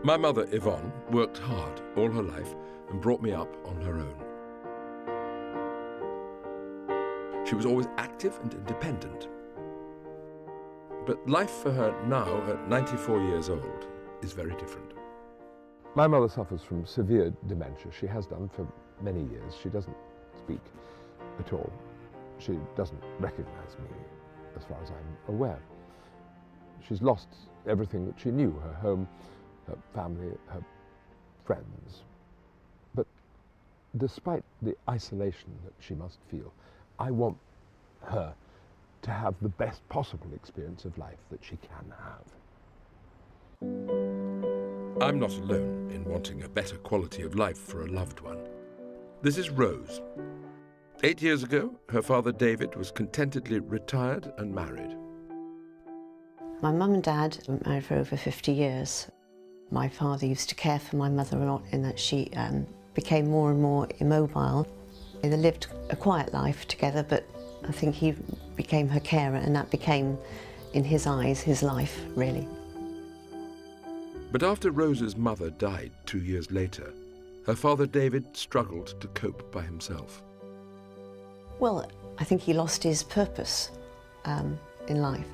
My mother, Yvonne, worked hard all her life and brought me up on her own. She was always active and independent. But life for her now, at 94 years old, is very different. My mother suffers from severe dementia. She has done for many years. She doesn't speak at all. She doesn't recognize me, as far as I'm aware. She's lost everything that she knew, her home, her family, her friends. But despite the isolation that she must feel, I want her to have the best possible experience of life that she can have. I'm not alone in wanting a better quality of life for a loved one. This is Rose. 8 years ago, her father David was contentedly retired and married. My mum and dad were married for over 50 years. My father used to care for my mother a lot in that she became more and more immobile. They lived a quiet life together, but I think he became her carer, and that became, in his eyes, his life, really. But after Rose's mother died 2 years later, her father David struggled to cope by himself. Well, I think he lost his purpose in life.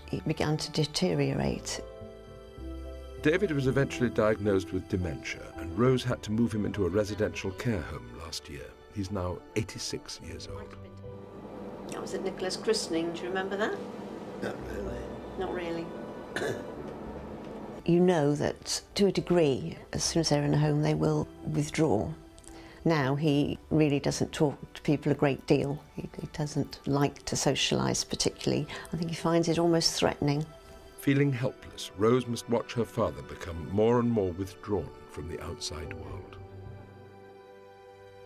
He began to deteriorate. David was eventually diagnosed with dementia, and Rose had to move him into a residential care home last year. He's now 86 years old. I was at Nicola's christening, do you remember that? Not really. Not really. You know that, to a degree, as soon as they're in a home, they will withdraw. Now he really doesn't talk to people a great deal. He doesn't like to socialise particularly. I think he finds it almost threatening. Feeling helpless, Rose must watch her father become more and more withdrawn from the outside world.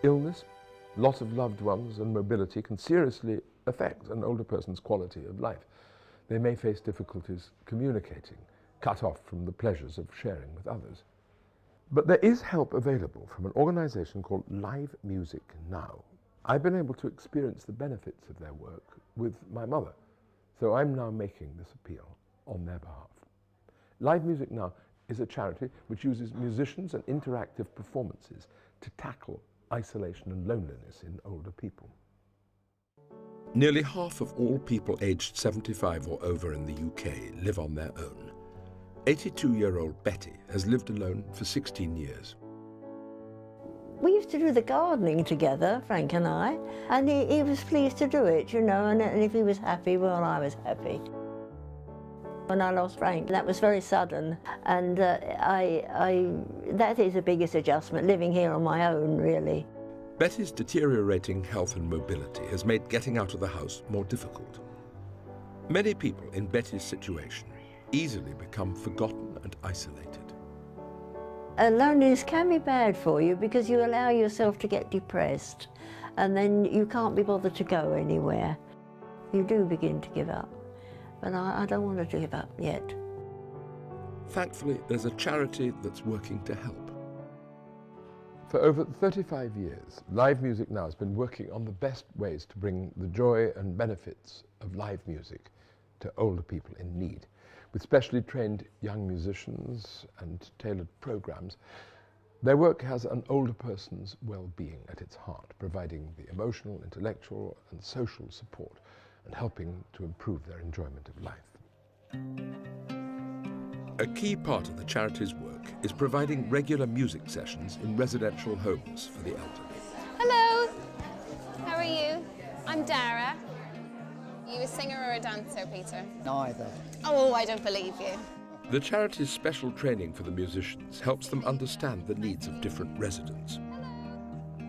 Illness, loss of loved ones and mobility can seriously affect an older person's quality of life. They may face difficulties communicating, cut off from the pleasures of sharing with others. But there is help available from an organisation called Live Music Now. I've been able to experience the benefits of their work with my mother, so I'm now making this appeal on their behalf. Live Music Now is a charity which uses musicians and interactive performances to tackle isolation and loneliness in older people. Nearly half of all people aged 75 or over in the UK live on their own. 82-year-old Betty has lived alone for 16 years. We used to do the gardening together, Frank and I, and he was pleased to do it, you know, and if he was happy, well, I was happy. When I lost Frank, that was very sudden, and that is the biggest adjustment, living here on my own, really. Betty's deteriorating health and mobility has made getting out of the house more difficult. Many people in Betty's situation easily become forgotten and isolated. Loneliness can be bad for you because you allow yourself to get depressed, and then you can't be bothered to go anywhere. You do begin to give up. But I don't want to give up yet. Thankfully, there's a charity that's working to help. For over 35 years, Live Music Now has been working on the best ways to bring the joy and benefits of live music to older people in need. With specially trained young musicians and tailored programs, their work has an older person's well-being at its heart, providing the emotional, intellectual and social support and helping to improve their enjoyment of life. A key part of the charity's work is providing regular music sessions in residential homes for the elderly. Hello, how are you? I'm Dara. Are you a singer or a dancer, Peter? Neither. Oh, I don't believe you. The charity's special training for the musicians helps them understand the needs of different residents.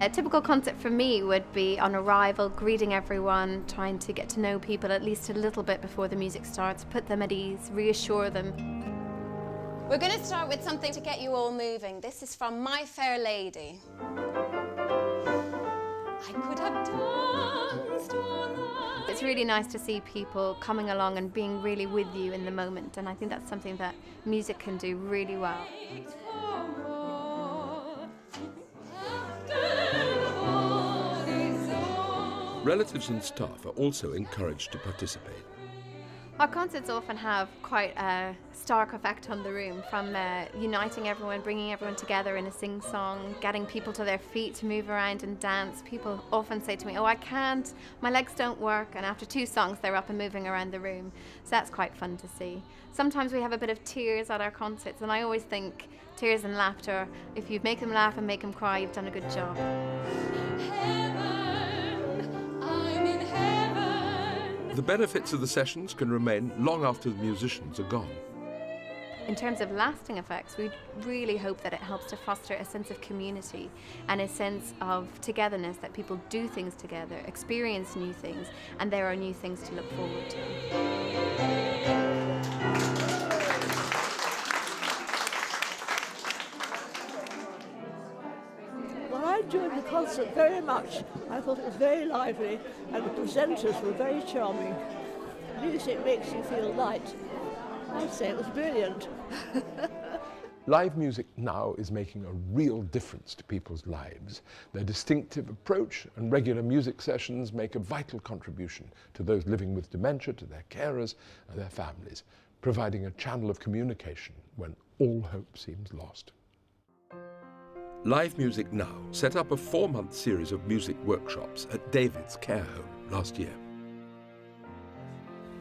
A typical concert for me would be on arrival, greeting everyone, trying to get to know people at least a little bit before the music starts, put them at ease, reassure them. We're going to start with something to get you all moving. This is from My Fair Lady. I could have danced all night. It's really nice to see people coming along and being really with you in the moment, and I think that's something that music can do really well. Relatives and staff are also encouraged to participate. Our concerts often have quite a stark effect on the room, from uniting everyone, bringing everyone together in a sing-song, getting people to their feet to move around and dance. People often say to me, "Oh, I can't, my legs don't work," and after 2 songs they're up and moving around the room. So that's quite fun to see. Sometimes we have a bit of tears at our concerts, and I always think tears and laughter, if you make them laugh and make them cry, you've done a good job. The benefits of the sessions can remain long after the musicians are gone. In terms of lasting effects, we really hope that it helps to foster a sense of community and a sense of togetherness, that people do things together, experience new things, and there are new things to look forward to. I enjoyed the concert very much. I thought it was very lively and the presenters were very charming. Music makes you feel light. I'd say it was brilliant. Live music now is making a real difference to people's lives. Their distinctive approach and regular music sessions make a vital contribution to those living with dementia, to their carers and their families, providing a channel of communication when all hope seems lost. Live Music Now set up a 4-month series of music workshops at David's care home last year.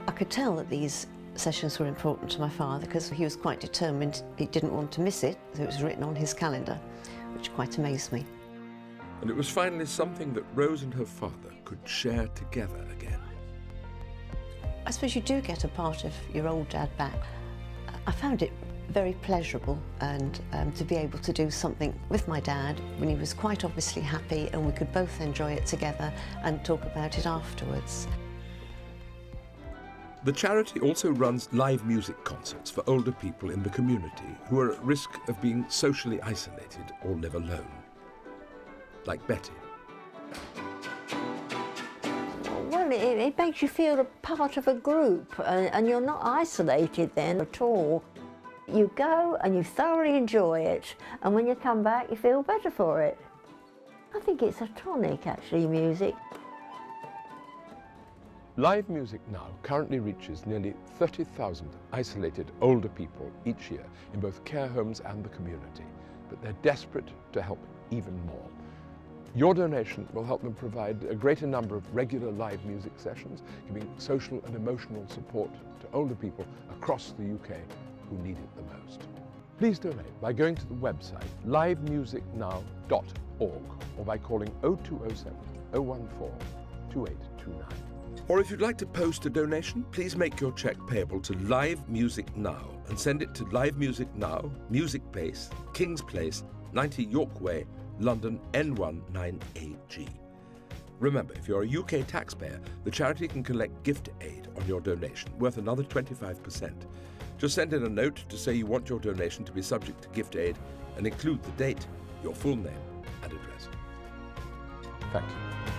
I could tell that these sessions were important to my father because he was quite determined. He didn't want to miss it, so it was written on his calendar, which quite amazed me. And it was finally something that Rose and her father could share together again. I suppose you do get a part of your old dad back. I found it very pleasurable, and to be able to do something with my dad when he was quite obviously happy, and we could both enjoy it together and talk about it afterwards. The charity also runs live music concerts for older people in the community who are at risk of being socially isolated or live alone, like Betty. Well, it makes you feel a part of a group, and you're not isolated then at all. You go and you thoroughly enjoy it, and when you come back you feel better for it. I think it's a tonic, actually, music. Live Music Now currently reaches nearly 30,000 isolated older people each year in both care homes and the community, but they're desperate to help even more. Your donation will help them provide a greater number of regular live music sessions, giving social and emotional support to older people across the UK who need it the most. Please donate by going to the website livemusicnow.org or by calling 0207 014 2829. Or if you'd like to post a donation, please make your cheque payable to Live Music Now and send it to Live Music Now, Music Base, King's Place, 90 York Way, London N19AG. Remember, if you're a UK taxpayer, the charity can collect gift aid on your donation, worth another 25%. Just send in a note to say you want your donation to be subject to gift aid and include the date, your full name and address. Thank you.